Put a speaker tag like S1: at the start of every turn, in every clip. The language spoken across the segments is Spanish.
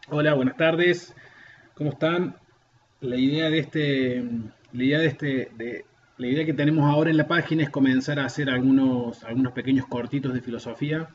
S1: Hola, buenas tardes. ¿Cómo están? La idea de la idea de la idea que tenemos ahora en la página es comenzar a hacer algunos pequeños cortitos de filosofía.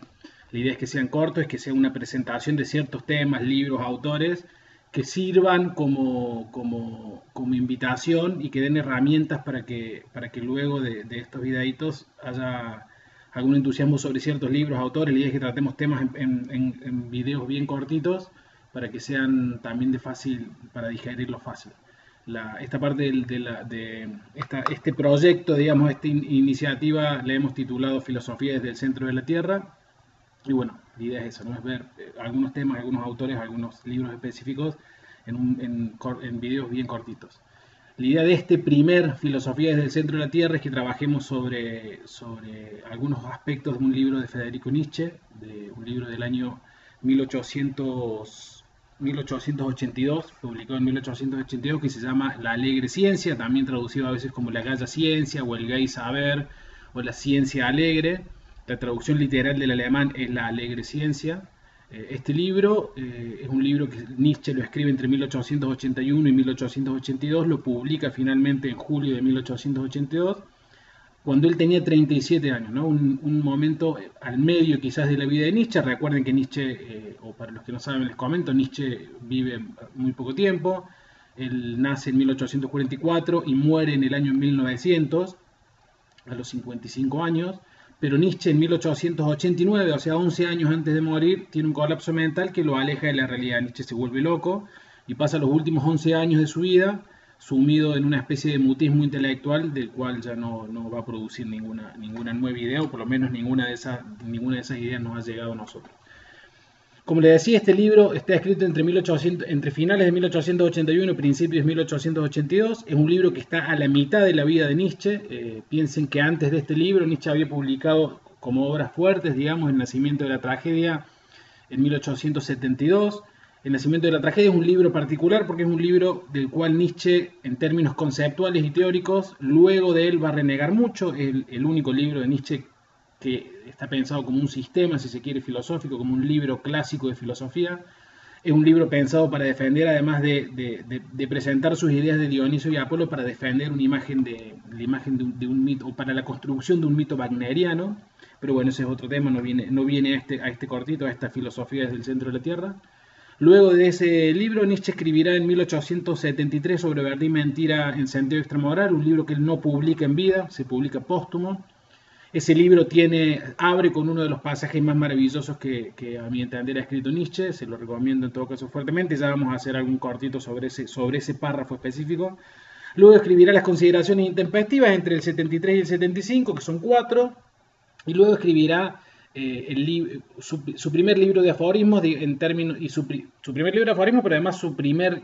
S1: La idea es que sean cortos, es que sea una presentación de ciertos temas, libros, autores, que sirvan como invitación y que den herramientas para que luego de estos videitos haya algún entusiasmo sobre ciertos libros, autores. La idea es que tratemos temas en videos bien cortitos para que sean también de fácil, para digerirlo fácil. Esta parte este proyecto, digamos, esta iniciativa la hemos titulado Filosofía desde el centro de la Tierra. Y bueno, la idea es eso, ¿no? Es ver algunos temas, algunos autores, algunos libros específicos en videos bien cortitos. La idea de este primer Filosofía desde el centro de la Tierra es que trabajemos sobre algunos aspectos de un libro de Federico Nietzsche, de un libro del año 1882, publicado en 1882, que se llama La alegre ciencia, también traducido a veces como la gaya ciencia o el gay saber o la ciencia alegre. La traducción literal del alemán es La alegre ciencia. Este libro es un libro que Nietzsche lo escribe entre 1881 y 1882, lo publica finalmente en julio de 1882, cuando él tenía 37 años, ¿no? Un momento al medio quizás de la vida de Nietzsche. Recuerden que Nietzsche, o para los que no saben les comento, Nietzsche vive muy poco tiempo. Él nace en 1844 y muere en el año 1900, a los 55 años. Pero Nietzsche en 1889, o sea, 11 años antes de morir, tiene un colapso mental que lo aleja de la realidad. Nietzsche se vuelve loco y pasa los últimos 11 años de su vida sumido en una especie de mutismo intelectual del cual ya no va a producir ninguna nueva idea, o por lo menos ninguna de esas ideas nos ha llegado a nosotros. Como le decía, este libro está escrito entre finales de 1881 y principios de 1882. Es un libro que está a la mitad de la vida de Nietzsche. Piensen que antes de este libro Nietzsche había publicado como obras fuertes, digamos, El nacimiento de la tragedia en 1872. El nacimiento de la tragedia es un libro particular porque es un libro del cual Nietzsche, en términos conceptuales y teóricos, luego de él va a renegar mucho. Es el único libro de Nietzsche que está pensado como un sistema, si se quiere, filosófico, como un libro clásico de filosofía. Es un libro pensado para defender, además de presentar sus ideas de Dioniso y Apolo, para defender la imagen de un mito, o para la construcción de un mito wagneriano. Pero bueno, ese es otro tema, no viene a este cortito, a esta filosofía desde el centro de la Tierra. Luego de ese libro, Nietzsche escribirá en 1873 sobre Verdad y Mentira en sentido extramoral, un libro que él no publica en vida, se publica póstumo. Ese libro abre con uno de los pasajes más maravillosos que a mi entender ha escrito Nietzsche. Se lo recomiendo en todo caso fuertemente. Ya vamos a hacer algún cortito sobre ese párrafo específico. Luego escribirá las consideraciones intempestivas entre el 73 y el 75, que son cuatro. Y luego escribirá su primer libro de aforismos, en términos, y su primer libro de aforismos, pero además su primer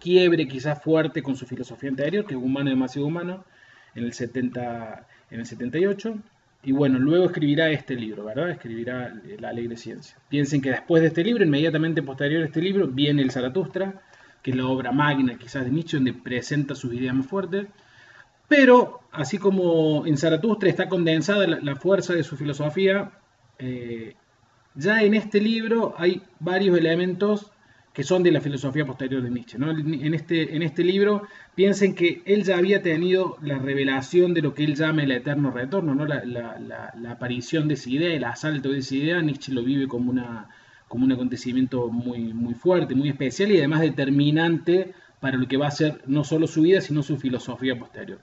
S1: quiebre quizás fuerte con su filosofía anterior, que es Humano y demasiado humano, en el 78. Y bueno, luego escribirá este libro, ¿verdad? Escribirá La alegre ciencia. Piensen que después de este libro, inmediatamente posterior a este libro, viene el Zaratustra, que es la obra magna quizás de Nietzsche, donde presenta sus ideas más fuertes. Pero, así como en Zaratustra está condensada la fuerza de su filosofía, eh, ya en este libro hay varios elementos que son de la filosofía posterior de Nietzsche, ¿no? En este libro piensen que él ya había tenido la revelación de lo que él llama el eterno retorno, ¿no? La aparición de esa idea, el asalto de esa idea. Nietzsche lo vive como un acontecimiento muy, muy fuerte, muy especial y además determinante para lo que va a ser no solo su vida, sino su filosofía posterior.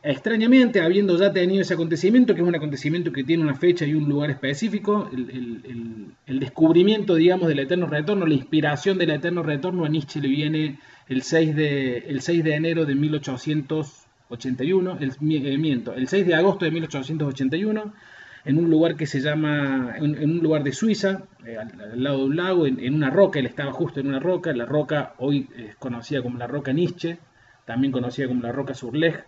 S1: Extrañamente, habiendo ya tenido ese acontecimiento, que es un acontecimiento que tiene una fecha y un lugar específico, el descubrimiento, digamos, del eterno retorno, la inspiración del eterno retorno a Nietzsche le viene el 6 de enero de 1881, el 6 de agosto de 1881, en un lugar que se llama, en un lugar de Suiza, al lado de un lago, en una roca. Él estaba justo en una roca. La roca hoy es conocida como la roca Nietzsche, también conocida como la roca Surlej.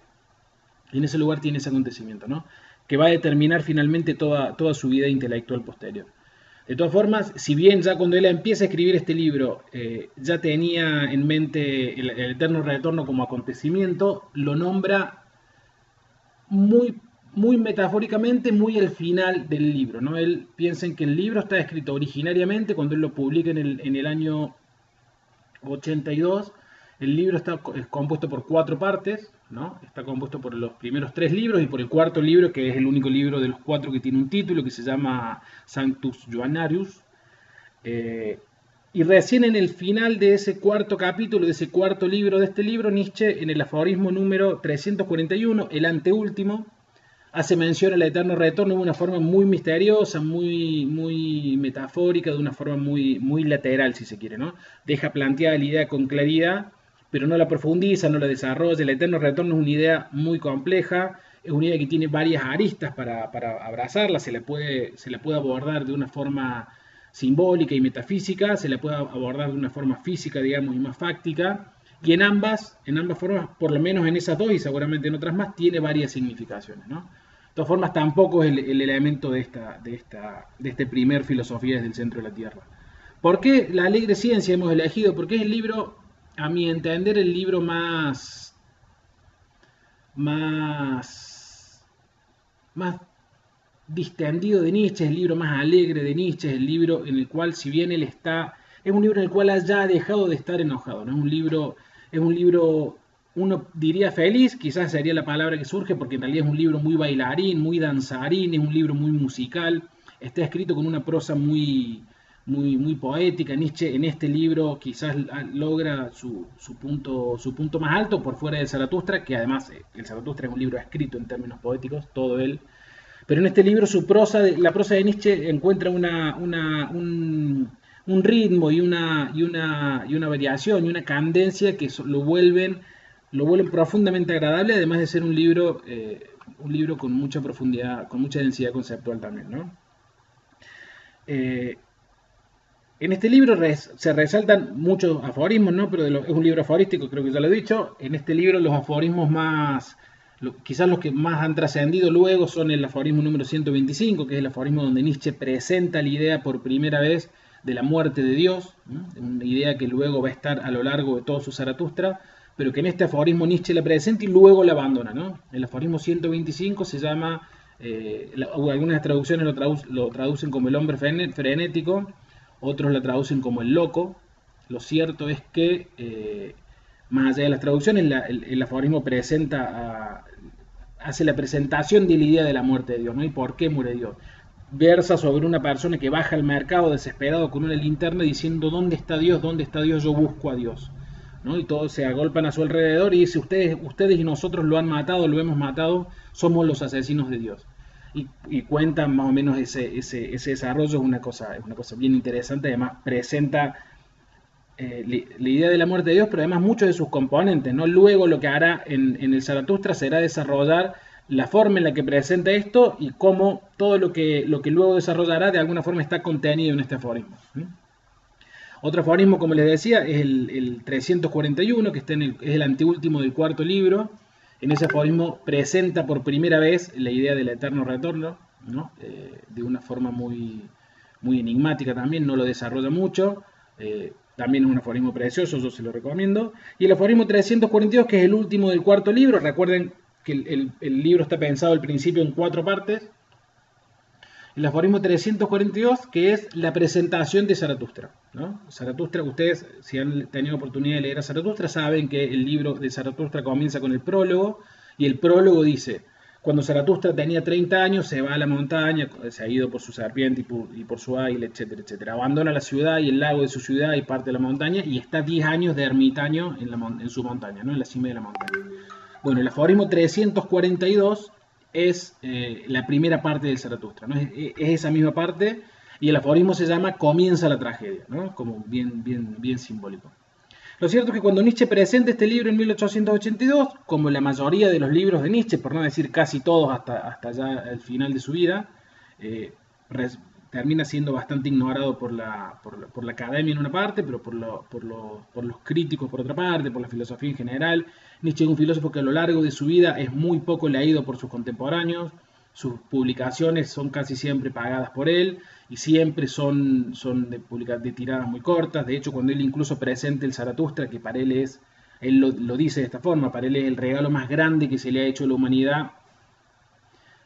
S1: Y en ese lugar tiene ese acontecimiento, ¿no? Que va a determinar finalmente toda su vida intelectual posterior. De todas formas, si bien ya cuando él empieza a escribir este libro ya tenía en mente el eterno retorno como acontecimiento, lo nombra muy muy metafóricamente, muy al final del libro, ¿no? Él piensa en que el libro está escrito originariamente cuando él lo publica en el año 82. El libro está compuesto por 4 partes, ¿no? Está compuesto por los primeros 3 libros y por el cuarto libro, que es el único libro de los 4 que tiene un título, que se llama Sanctus Joannarius. Eh, y recién en el final de ese cuarto capítulo, de ese cuarto libro de este libro, Nietzsche, en el aforismo número 341, el anteúltimo, hace mención al eterno retorno de una forma muy misteriosa, muy metafórica, de una forma muy lateral, si se quiere, ¿no? Deja planteada la idea con claridad, pero no la profundiza, no la desarrolla. El eterno retorno es una idea muy compleja, es una idea que tiene varias aristas para abrazarla, se la puede abordar de una forma simbólica y metafísica, se la puede abordar de una forma física, digamos, y más fáctica, y en ambas formas, por lo menos en esas dos y seguramente en otras más, tiene varias significaciones, ¿no? De todas formas, tampoco es el elemento de este primer filosofía desde el centro de la Tierra. ¿Por qué la alegre ciencia hemos elegido? Porque es el libro, a mi entender, el libro más, más distendido de Nietzsche, es el libro más alegre de Nietzsche, es el libro en el cual, si bien él está, es un libro en el cual ya ha dejado de estar enojado, ¿no? Es un libro, uno diría feliz, quizás sería la palabra que surge, porque en realidad es un libro muy bailarín, muy danzarín, es un libro muy musical, está escrito con una prosa muy poética. Nietzsche en este libro quizás logra su punto más alto por fuera de Zaratustra, que además el Zaratustra es un libro escrito en términos poéticos, todo él. Pero en este libro la prosa de Nietzsche encuentra un ritmo y una variación y una candencia que lo vuelven profundamente agradable, además de ser un libro con mucha profundidad, con mucha densidad conceptual también, ¿no? Eh, en este libro se resaltan muchos aforismos, ¿no? Pero es un libro aforístico, creo que ya lo he dicho. En este libro los aforismos quizás los que más han trascendido luego son el aforismo número 125, que es el aforismo donde Nietzsche presenta la idea por primera vez de la muerte de Dios, ¿no? Una idea que luego va a estar a lo largo de todo su Zaratustra, pero que en este aforismo Nietzsche la presenta y luego la abandona, ¿no? El aforismo 125 se llama, algunas traducciones lo traducen como el hombre frenético, otros la traducen como el loco. Lo cierto es que, más allá de las traducciones, el aforismo hace la presentación de la idea de la muerte de Dios, ¿no? Y por qué muere Dios. Versa sobre una persona que baja al mercado desesperado con una linterna diciendo: ¿dónde está Dios? ¿Dónde está Dios? Yo busco a Dios, ¿no? Y todos se agolpan a su alrededor y dice: ustedes y nosotros lo han matado, lo hemos matado, somos los asesinos de Dios. Y cuentan más o menos ese desarrollo. Es una cosa bien interesante. Además presenta la idea de la muerte de Dios, pero además muchos de sus componentes, ¿no? Luego lo que hará en el Zaratustra será desarrollar la forma en la que presenta esto y cómo todo lo que luego desarrollará de alguna forma está contenido en este aforismo. Otro aforismo, como les decía, es el 341, que es el anteúltimo del cuarto libro. En ese aforismo presenta por primera vez la idea del eterno retorno, ¿no? De una forma muy enigmática también, no lo desarrolla mucho. También es un aforismo precioso, yo se lo recomiendo. Y el aforismo 342, que es el último del cuarto libro. Recuerden que el libro está pensado al principio en 4 partes. El aforismo 342, que es la presentación de Zaratustra, ¿no? Zaratustra, ustedes, si han tenido oportunidad de leer a Zaratustra, saben que el libro de Zaratustra comienza con el prólogo, y el prólogo dice: cuando Zaratustra tenía 30 años, se va a la montaña, se ha ido por su serpiente y por su águila, etcétera, etcétera. Abandona la ciudad y el lago de su ciudad y parte de la montaña, y está 10 años de ermitaño en su montaña, ¿no? En la cima de la montaña. Bueno, el aforismo 342 es la primera parte del Zaratustra, ¿no? Es esa misma parte, y el aforismo se llama Comienza la tragedia, ¿no? Como bien simbólico. Lo cierto es que cuando Nietzsche presenta este libro en 1882, como la mayoría de los libros de Nietzsche, por no decir casi todos hasta ya el final de su vida, termina siendo bastante ignorado por la academia en una parte, pero por los críticos por otra parte, por la filosofía en general. Nietzsche es un filósofo que a lo largo de su vida es muy poco leído por sus contemporáneos. Sus publicaciones son casi siempre pagadas por él y siempre son de tiradas muy cortas. De hecho, cuando él incluso presenta el Zaratustra, que para él lo dice de esta forma: para él es el regalo más grande que se le ha hecho a la humanidad,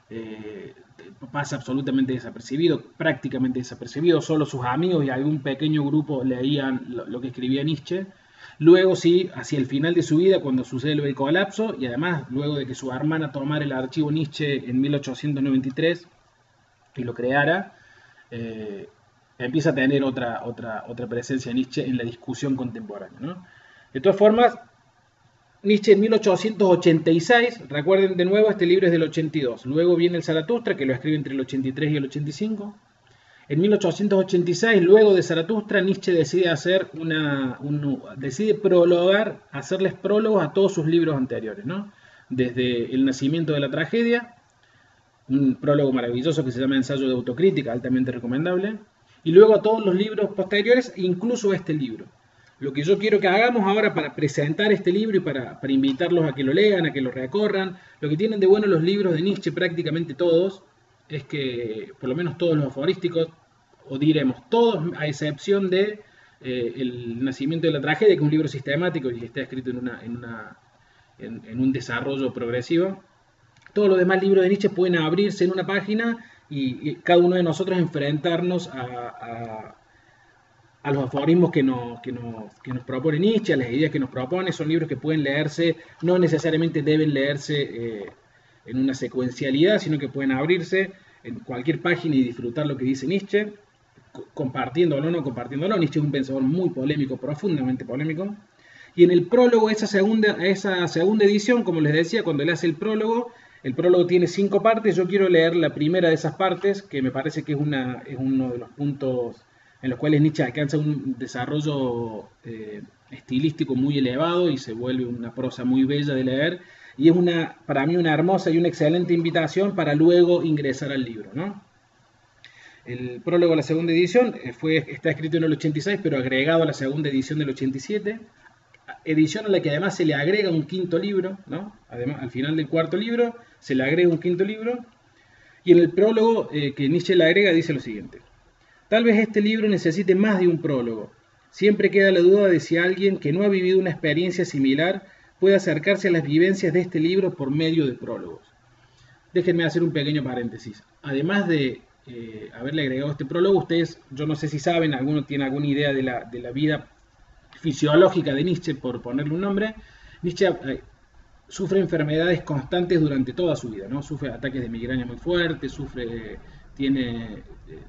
S1: eh, pasa absolutamente desapercibido, prácticamente desapercibido, solo sus amigos y algún pequeño grupo leían lo que escribía Nietzsche. Luego sí, hacia el final de su vida, cuando sucede el colapso, y además luego de que su hermana tomara el archivo Nietzsche en 1893 y lo creara, eh, empieza a tener otra presencia Nietzsche en la discusión contemporánea, ¿no? De todas formas, Nietzsche en 1886, recuerden de nuevo, este libro es del 82. Luego viene el Zaratustra, que lo escribe entre el 83 y el 85. En 1886, luego de Zaratustra, Nietzsche decide decide prologar, hacerles prólogos a todos sus libros anteriores, ¿no? Desde El nacimiento de la tragedia, un prólogo maravilloso que se llama Ensayo de autocrítica, altamente recomendable, y luego a todos los libros posteriores, incluso este libro. Lo que yo quiero que hagamos ahora para presentar este libro y para invitarlos a que lo lean, a que lo recorran, lo que tienen de bueno los libros de Nietzsche, prácticamente todos, es que por lo menos todos los aforísticos, o diremos todos, a excepción de El nacimiento de la tragedia, que es un libro sistemático y está escrito en un desarrollo progresivo, todos los demás libros de Nietzsche pueden abrirse en una página y cada uno de nosotros enfrentarnos a los aforismos que nos propone Nietzsche, a las ideas que nos propone. Son libros que pueden leerse, no necesariamente deben leerse en una secuencialidad, sino que pueden abrirse en cualquier página y disfrutar lo que dice Nietzsche, compartiéndolo o no compartiéndolo. Nietzsche es un pensador muy polémico, profundamente polémico. Y en el prólogo, esa segunda edición, como les decía, cuando le hace el prólogo tiene 5 partes. Yo quiero leer la primera de esas partes, que me parece que es uno de los puntos en los cuales Nietzsche alcanza un desarrollo estilístico muy elevado y se vuelve una prosa muy bella de leer. Y es para mí una hermosa y una excelente invitación para luego ingresar al libro, ¿no? El prólogo a la segunda edición está escrito en el 86, pero agregado a la segunda edición del 87. Edición a la que además se le agrega un quinto libro, ¿no? Además, al final del cuarto libro se le agrega un quinto libro. Y en el prólogo que Nietzsche le agrega dice lo siguiente: tal vez este libro necesite más de un prólogo. Siempre queda la duda de si alguien que no ha vivido una experiencia similar puede acercarse a las vivencias de este libro por medio de prólogos. Déjenme hacer un pequeño paréntesis. Además de haberle agregado este prólogo, ustedes, yo no sé si saben, alguno tiene alguna idea de la vida fisiológica de Nietzsche, por ponerle un nombre. Nietzsche sufre enfermedades constantes durante toda su vida, ¿no? Sufre ataques de migraña muy fuertes, tiene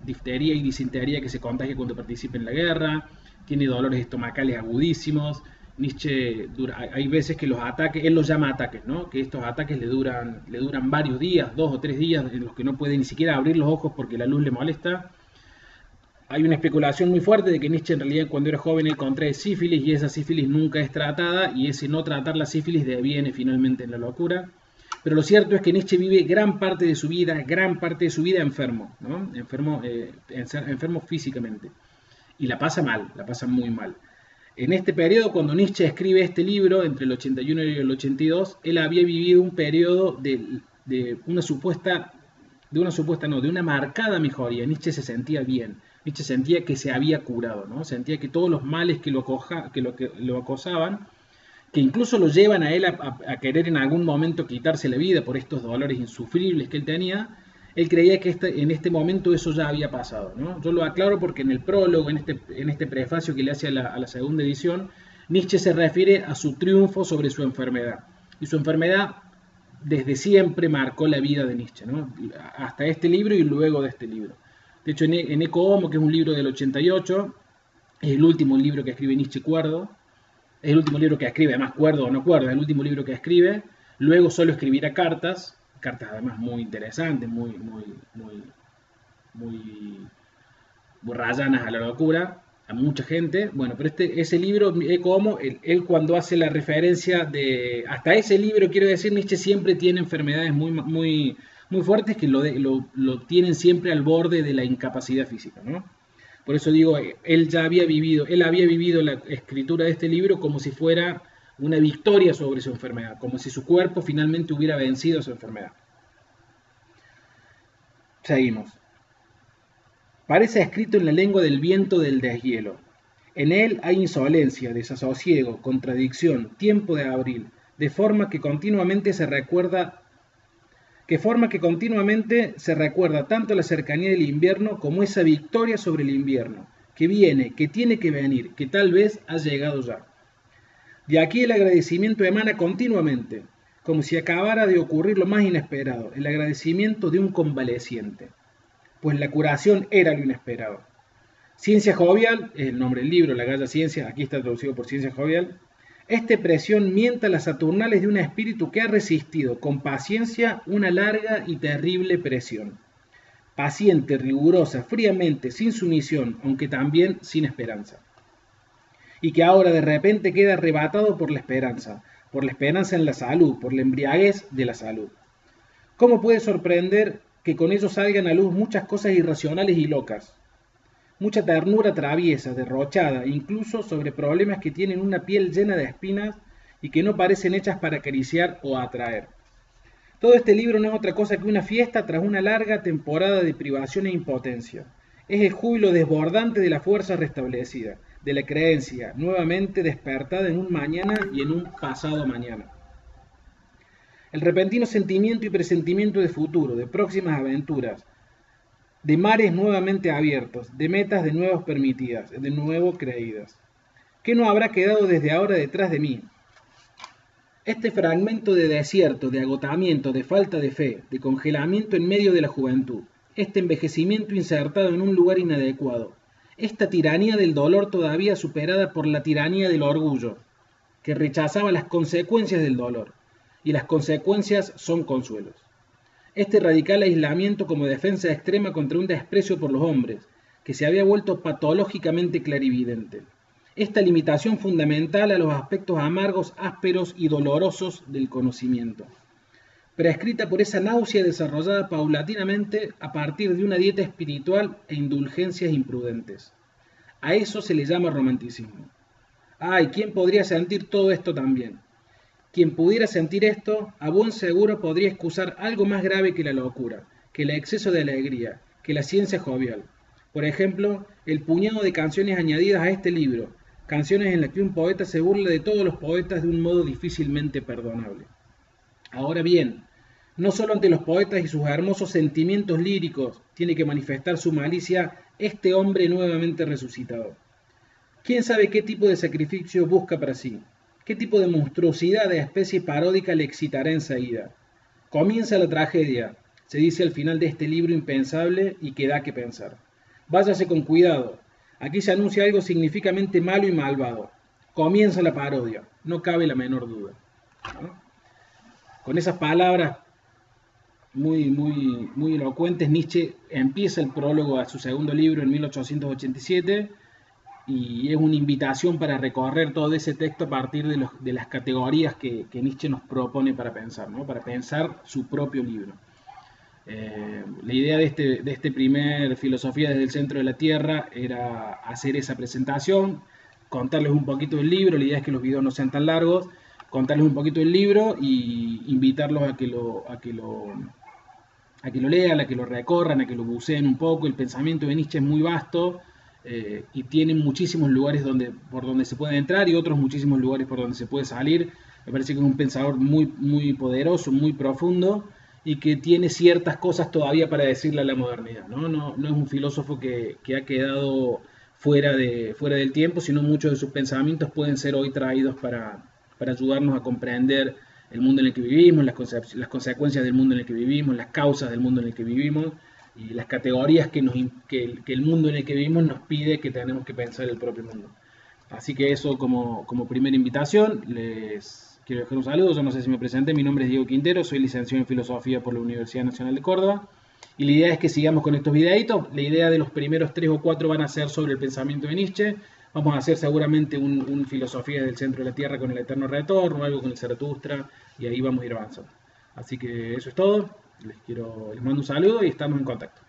S1: difteria y disentería que se contagia cuando participa en la guerra, tiene dolores estomacales agudísimos. Nietzsche, hay veces que los ataques, él los llama ataques, ¿no? Que estos ataques le duran varios días, 2 o 3 días, en los que no puede ni siquiera abrir los ojos porque la luz le molesta. Hay una especulación muy fuerte de que Nietzsche en realidad cuando era joven él contrae sífilis y esa sífilis nunca es tratada, y ese no tratar la sífilis deviene finalmente en la locura. Pero lo cierto es que Nietzsche vive gran parte de su vida enfermo, ¿no? Enfermo físicamente. Y la pasa mal, la pasa muy mal. En este periodo, cuando Nietzsche escribe este libro, entre el 81 y el 82, él había vivido un periodo de una marcada mejoría. Nietzsche se sentía bien. Nietzsche sentía que se había curado, ¿no? Sentía que todos los males que lo acosaban, que incluso lo llevan a él a querer en algún momento quitarse la vida por estos dolores insufribles que él tenía, él creía que en este momento eso ya había pasado, ¿no? Yo lo aclaro porque en el prólogo, en este prefacio que le hace a la segunda edición, Nietzsche se refiere a su triunfo sobre su enfermedad. Y su enfermedad desde siempre marcó la vida de Nietzsche, ¿no? Hasta este libro y luego de este libro. De hecho, en Eco Homo, que es un libro del 88, es el último libro que escribe Nietzsche cuerdo. Es el último libro que escribe, además cuerdo o no cuerdo, es el último libro que escribe. Luego solo escribirá cartas además muy interesantes, muy rayanas a la locura, a mucha gente. Bueno, pero ese libro, Eco Homo, él cuando hace la referencia hasta ese libro, quiero decir, Nietzsche siempre tiene enfermedades muy fuertes que lo tienen siempre al borde de la incapacidad física, ¿no? Por eso digo, él había vivido la escritura de este libro como si fuera una victoria sobre su enfermedad, como si su cuerpo finalmente hubiera vencido su enfermedad. Seguimos. Parece escrito en la lengua del viento del deshielo. En él hay insolencia, desasosiego, contradicción, tiempo de abril, de forma que continuamente se recuerda que forma que continuamente se recuerda tanto la cercanía del invierno como esa victoria sobre el invierno, que viene, que tiene que venir, que tal vez ha llegado ya. De aquí el agradecimiento emana continuamente, como si acabara de ocurrir lo más inesperado, el agradecimiento de un convaleciente, pues la curación era lo inesperado. Ciencia jovial, es el nombre del libro, La Galla Ciencia, aquí está traducido por Ciencia jovial. Esta presión mienta las Saturnales de un espíritu que ha resistido con paciencia una larga y terrible presión. Paciente, rigurosa, fríamente, sin sumisión, aunque también sin esperanza. Y que ahora de repente queda arrebatado por la esperanza en la salud, por la embriaguez de la salud. ¿Cómo puede sorprender que con ello salgan a luz muchas cosas irracionales y locas? Mucha ternura traviesa, derrochada, incluso sobre problemas que tienen una piel llena de espinas y que no parecen hechas para acariciar o atraer. Todo este libro no es otra cosa que una fiesta tras una larga temporada de privación e impotencia. Es el júbilo desbordante de la fuerza restablecida, de la creencia nuevamente despertada en un mañana y en un pasado mañana. El repentino sentimiento y presentimiento de futuro, de próximas aventuras, de mares nuevamente abiertos, de metas de nuevo permitidas, de nuevo creídas. ¿Qué no habrá quedado desde ahora detrás de mí? Este fragmento de desierto, de agotamiento, de falta de fe, de congelamiento en medio de la juventud, este envejecimiento insertado en un lugar inadecuado, esta tiranía del dolor todavía superada por la tiranía del orgullo, que rechazaba las consecuencias del dolor, y las consecuencias son consuelos. Este radical aislamiento como defensa extrema contra un desprecio por los hombres, que se había vuelto patológicamente clarividente. Esta limitación fundamental a los aspectos amargos, ásperos y dolorosos del conocimiento, prescrita por esa náusea desarrollada paulatinamente a partir de una dieta espiritual e indulgencias imprudentes. A eso se le llama romanticismo. ¡Ay! ¿Quién podría sentir todo esto también? Quien pudiera sentir esto, a buen seguro podría excusar algo más grave que la locura, que el exceso de alegría, que la ciencia jovial. Por ejemplo, el puñado de canciones añadidas a este libro, canciones en las que un poeta se burla de todos los poetas de un modo difícilmente perdonable. Ahora bien, no solo ante los poetas y sus hermosos sentimientos líricos tiene que manifestar su malicia este hombre nuevamente resucitado. ¿Quién sabe qué tipo de sacrificio busca para sí? ¿Qué tipo de monstruosidad de especie paródica le excitará enseguida? Comienza la tragedia, se dice al final de este libro impensable y que da que pensar. Váyase con cuidado, aquí se anuncia algo significativamente malo y malvado. Comienza la parodia, no cabe la menor duda. ¿No? Con esas palabras muy elocuentes, Nietzsche empieza el prólogo a su segundo libro en 1887, y es una invitación para recorrer todo ese texto a partir de las categorías que Nietzsche nos propone para pensar, ¿no? Para pensar su propio libro. La idea de este primer Filosofía desde el centro de la Tierra era hacer esa presentación, contarles un poquito del libro. La idea es que los videos no sean tan largos, contarles un poquito del libro y invitarlos a que lo lean, a que lo recorran, a que lo buceen un poco. El pensamiento de Nietzsche es muy vasto. Y tiene muchísimos lugares por donde se puede entrar y otros muchísimos lugares por donde se puede salir. Me parece que es un pensador muy poderoso, muy profundo, y que tiene ciertas cosas todavía para decirle a la modernidad. No es un filósofo que ha quedado fuera del tiempo, sino muchos de sus pensamientos pueden ser hoy traídos para ayudarnos a comprender el mundo en el que vivimos, las consecuencias del mundo en el que vivimos, las causas del mundo en el que vivimos, y las categorías que el mundo en el que vivimos nos pide que tenemos que pensar el propio mundo. Así que eso como primera invitación. Les quiero dejar un saludo. Yo no sé si me presenté, mi nombre es Diego Quintero, soy licenciado en Filosofía por la Universidad Nacional de Córdoba, y la idea es que sigamos con estos videitos. La idea de los primeros 3 o 4 van a ser sobre el pensamiento de Nietzsche. Vamos a hacer seguramente un Filosofía del centro de la Tierra con el eterno retorno, algo con el Zaratustra, y ahí vamos a ir avanzando. Así que eso es todo. Les mando un saludo y estamos en contacto.